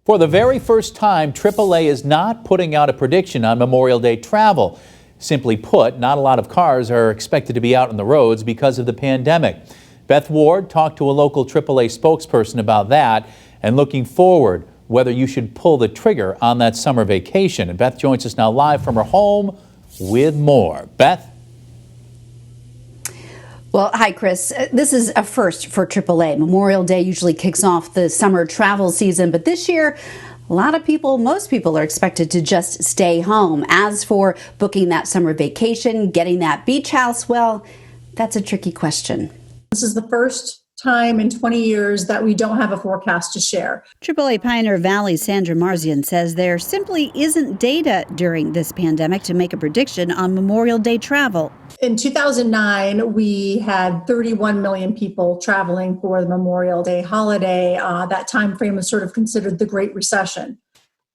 For the very first time, AAA is not putting out a prediction on Memorial Day travel. Simply put, not a lot of cars are expected to be out on the roads because of the pandemic. Beth Ward talked to a local AAA spokesperson about that and looking forward whether you should pull the trigger on that summer vacation. And Beth joins us now live from her home with more. Beth? Well, hi, Chris. This is a first for AAA. Memorial Day usually kicks off the summer travel season, but this year, most people are expected to just stay home. As for booking that summer vacation, getting that beach house, well, that's a tricky question. This is the first time in 20 years that we don't have a forecast to share. AAA Pioneer Valley's Sandra Marzian says there simply isn't data during this pandemic to make a prediction on Memorial Day travel. In 2009, we had 31 million people traveling for the Memorial Day holiday. That time frame was sort of considered the Great Recession.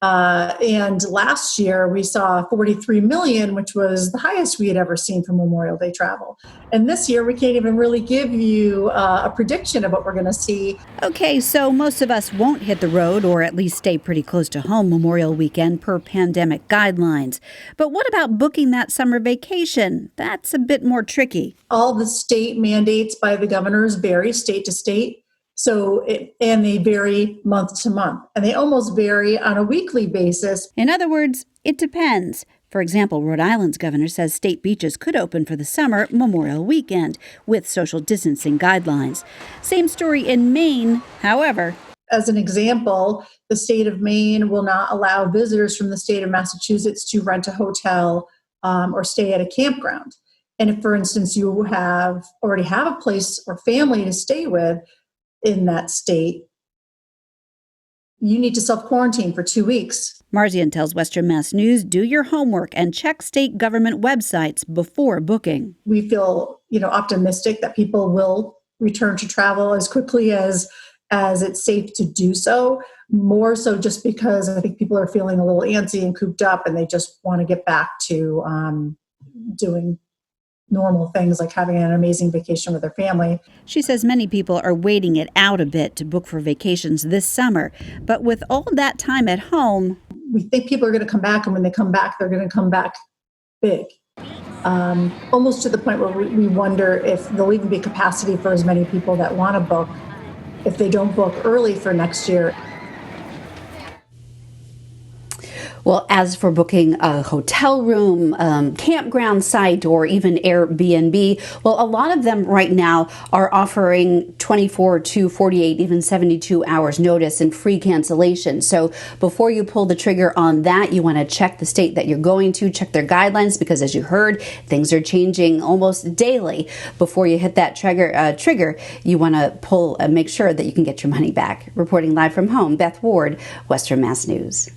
And last year, we saw 43 million, which was the highest we had ever seen for Memorial Day travel. And this year, we can't even really give you a prediction of what we're going to see. Okay, so most of us won't hit the road or at least stay pretty close to home Memorial weekend per pandemic guidelines. But what about booking that summer vacation? That's a bit more tricky. All the state mandates by the governors vary state to state. And they vary month to month, and they almost vary on a weekly basis. In other words, it depends. For example, Rhode Island's governor says state beaches could open for the summer Memorial weekend with social distancing guidelines. Same story in Maine, however. As an example, the state of Maine will not allow visitors from the state of Massachusetts to rent a hotel or stay at a campground. And if, for instance, you already have a place or family to stay with in that state, you need to self-quarantine for 2 weeks. Marzian tells Western Mass News, do your homework and check state government websites before booking. We feel, optimistic that people will return to travel as quickly as it's safe to do so. More so just because I think people are feeling a little antsy and cooped up, and they just want to get back to doing normal things like having an amazing vacation with their family. She says many people are waiting it out a bit to book for vacations this summer. But with all that time at home, we think people are going to come back, and when they come back, they're going to come back big. Almost to the point where we wonder if there'll even be capacity for as many people that want to book if they don't book early for next year. Well, as for booking a hotel room, campground site, or even Airbnb, well, a lot of them right now are offering 24 to 48, even 72 hours notice and free cancellation. So before you pull the trigger on that, you want to check the state that you're going to, check their guidelines, because as you heard, things are changing almost daily. Before you hit that trigger, you want to make sure that you can get your money back. Reporting live from home, Beth Ward, Western Mass News.